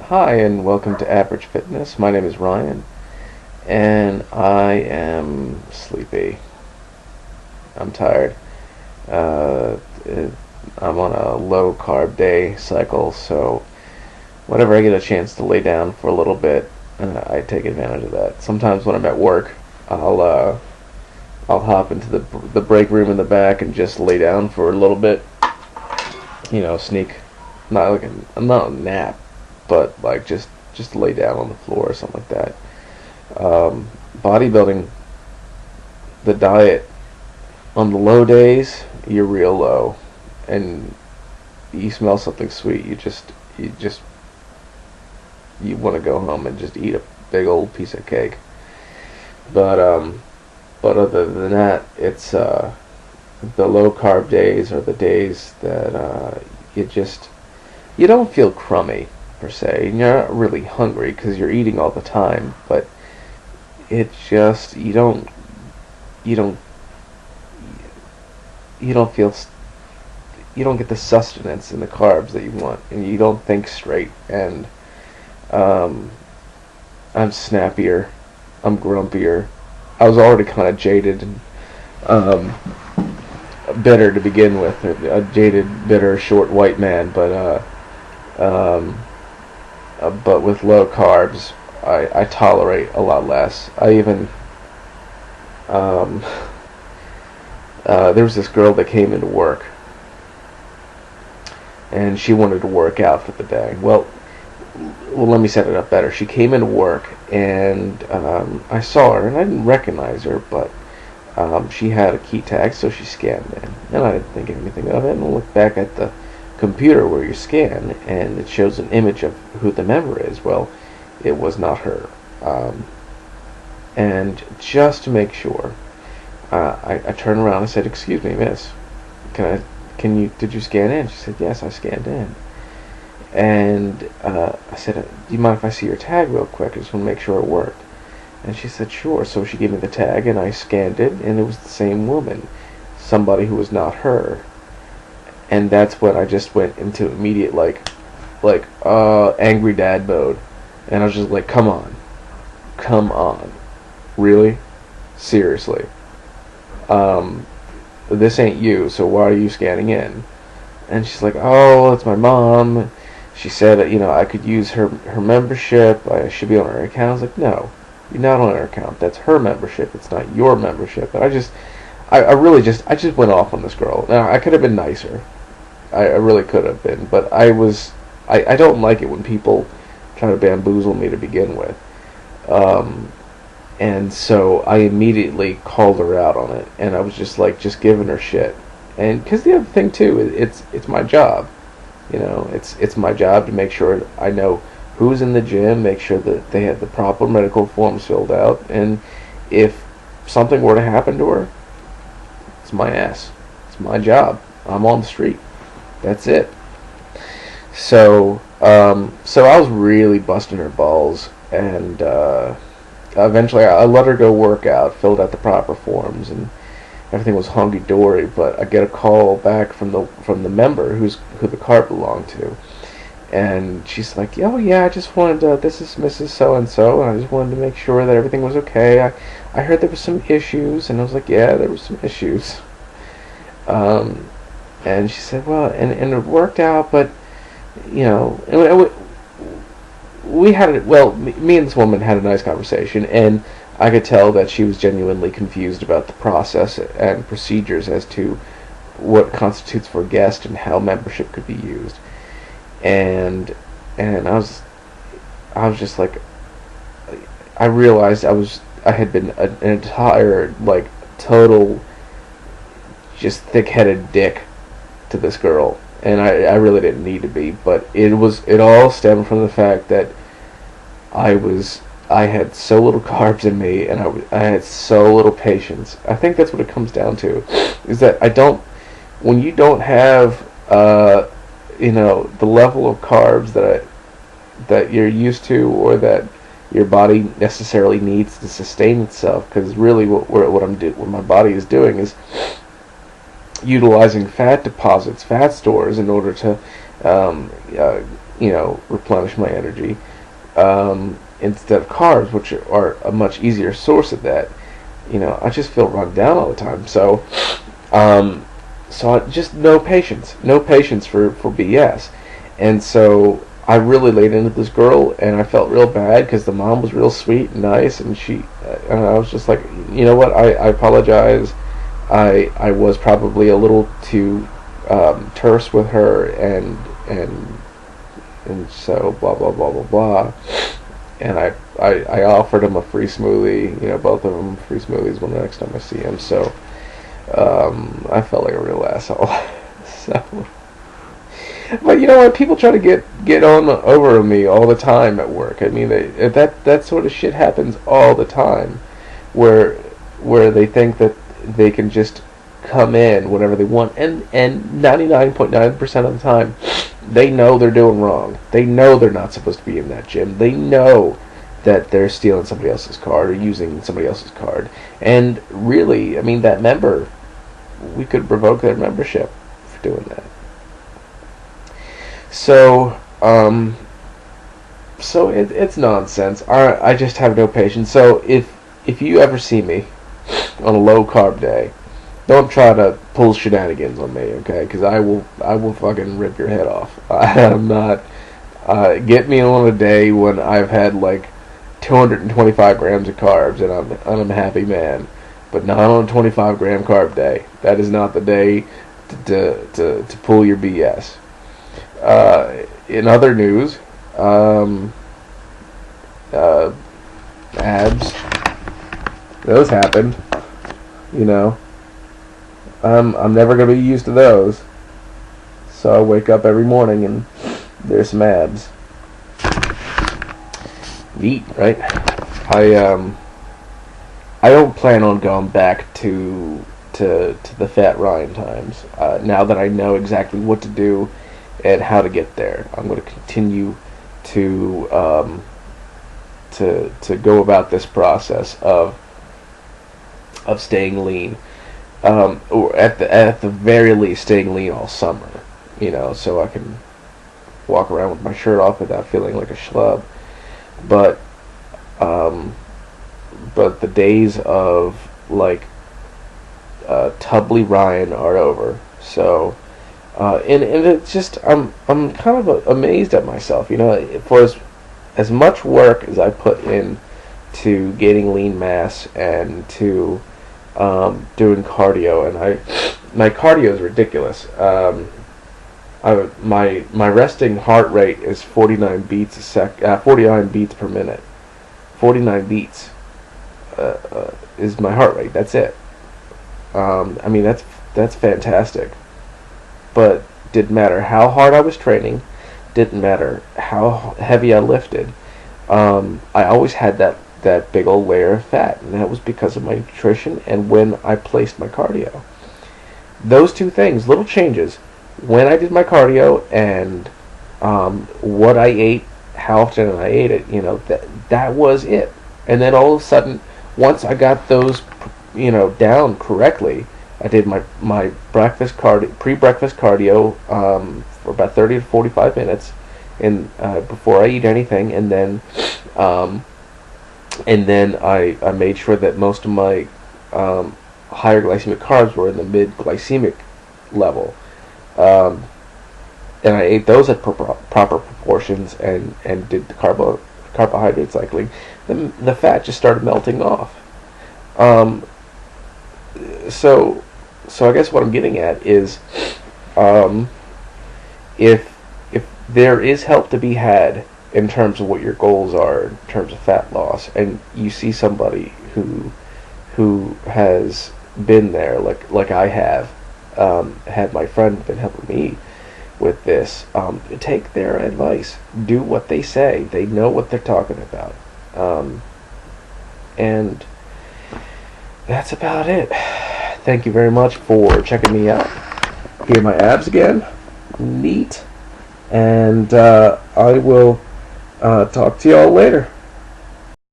Hi, and welcome to Average Fitness. My name is Ryan, and I am sleepy. I'm tired. Uh, it, I'm on a low carb day cycle, so whenever I get a chance to lay down for a little bit, I take advantage of that. Sometimes when I'm at work, I'll uh, I'll hop into the break room in the back and just lay down for a little bit. Sneak, not like not a nap, but like just lay down on the floor or something like that. Bodybuilding, the diet on the low days, you're real low, and you smell something sweet, you want to go home and just eat a big old piece of cake. But but other than that, it's the low carb days are the days that you don't feel crummy per se. You're not really hungry because you're eating all the time, but it just you don't you don't feel you don't get the sustenance in the carbs that you want, and you don't think straight. And um, I'm snappier, I'm grumpier. I was already kind of jaded and um, bitter to begin with, a jaded, bitter, short white man. But with low carbs, I tolerate a lot less. I even um, there was this girl that came into work, and she wanted to work out for the day. Well, let me set it up better. She came into work, and I saw her, and I didn't recognize her, but she had a key tag, so she scanned in. And I didn't think anything of it, and I looked back at the computer where you scan, and it shows an image of who the member is. Well, it was not her. And just to make sure, I turned around and said, "Excuse me, miss, did you scan in?" She said, "Yes, I scanned in." And I said, "Do you mind if I see your tag real quick? I just want to make sure it worked." And she said, "Sure." So she gave me the tag, and I scanned it, and it was the same woman, somebody who was not her. And that's when I just went into immediate angry dad mode, and I was just like, come on, really, seriously, this ain't you, so why are you scanning in?" And she's like, "Oh, it's my mom. She said, I could use her membership. I should be on her account." I was like, "No, you're not on her account. That's her membership. It's not your membership." And I just went off on this girl. Now, I could have been nicer. I really could have been, but I don't like it when people try to bamboozle me to begin with. And so I immediately called her out on it, and I was just giving her shit. And because the other thing too, it's my job. It's my job to make sure I know who's in the gym, make sure that they have the proper medical forms filled out, and if something were to happen to her, it's my ass. It's my job. I'm on the street. That's it. So I was really busting her balls, and eventually I let her go work out, filled out the proper forms, and everything was hunky dory. But I get a call back from the member who the cart belonged to, and she's like, "Oh yeah, I just wanted to. This is Mrs. So and so, and I just wanted to make sure that everything was okay. I heard there was some issues," and I was like, "Yeah, there were some issues." And she said, "Well, and it worked out, but and we had it. Well, me and this woman had a nice conversation, and I could tell that she was genuinely confused about the process and procedures as to what constitutes for a guest and how membership could be used. And I was just like, I realized I had been an entire total just thick-headed dick to this girl, and I really didn't need to be, but it all stemmed from the fact that I had so little carbs in me, and I had so little patience. I think that's what it comes down to, is that when you don't have the level of carbs that you're used to, or that your body necessarily needs to sustain itself, because really what my body is doing is utilizing fat deposits, fat stores, in order to replenish my energy, instead of carbs, which are a much easier source of that. I just feel run down all the time. So I just no patience for BS. And so I really laid into this girl, and I felt real bad because the mom was real sweet and nice, and I was just like, you know what, I apologize. I was probably a little too terse with her, and so blah blah blah blah blah. And I offered him a free smoothie, both of them free smoothies when the next time I see him. So I felt like a real asshole. So, but when people try to get on over me all the time at work, I mean, that sort of shit happens all the time, where they think that they can just come in whenever they want, and 99.9% of the time, they know they're doing wrong. They know they're not supposed to be in that gym. They know that they're stealing somebody else's card or using somebody else's card. And really, I mean, that member, we could revoke their membership for doing that. So, it's nonsense. I just have no patience. So if you ever see me on a low carb day, don't try to pull shenanigans on me, okay? Because I will fucking rip your head off. I'm not. Get me on a day when I've had like 225 grams of carbs and I'm a happy man, but not on a 25-gram carb day. That is not the day to pull your BS. In other news, abs. Those happened. I'm never going to be used to those. So I wake up every morning and there's some abs. Neat, right? I don't plan on going back to the Fat Ryan times. Now that I know exactly what to do and how to get there, I'm going to continue to go about this process of staying lean. Or at the very least, staying lean all summer, so I can walk around with my shirt off without feeling like a schlub. But the days of like Tubbly Ryan are over. So, and it's just I'm kind of amazed at myself, for as much work as I put in to gaining lean mass and to doing cardio, and my cardio is ridiculous. My resting heart rate is 49 beats 49 beats per minute. 49 beats is my heart rate. That's it. I mean, that's fantastic. But didn't matter how hard I was training, didn't matter how heavy I lifted. I always had that big old layer of fat, and that was because of my nutrition and when I placed my cardio. Those two things, little changes, when I did my cardio and what I ate, how often I ate it, that was it. And then all of a sudden, once I got those, down correctly, I did my pre-breakfast cardio for about 30 to 45 minutes, and before I eat anything, and then I made sure that most of my higher glycemic carbs were in the mid-glycemic level. And I ate those at proper proportions and did the carbohydrate cycling. The fat just started melting off. So I guess what I'm getting at is, if there is help to be had in terms of what your goals are in terms of fat loss, and you see somebody who has been there, like I have, had my friend been helping me with this, take their advice, do what they say. They know what they're talking about, and that's about it. Thank you very much for checking me out. Here are my abs again. Neat. And I will talk to y'all later.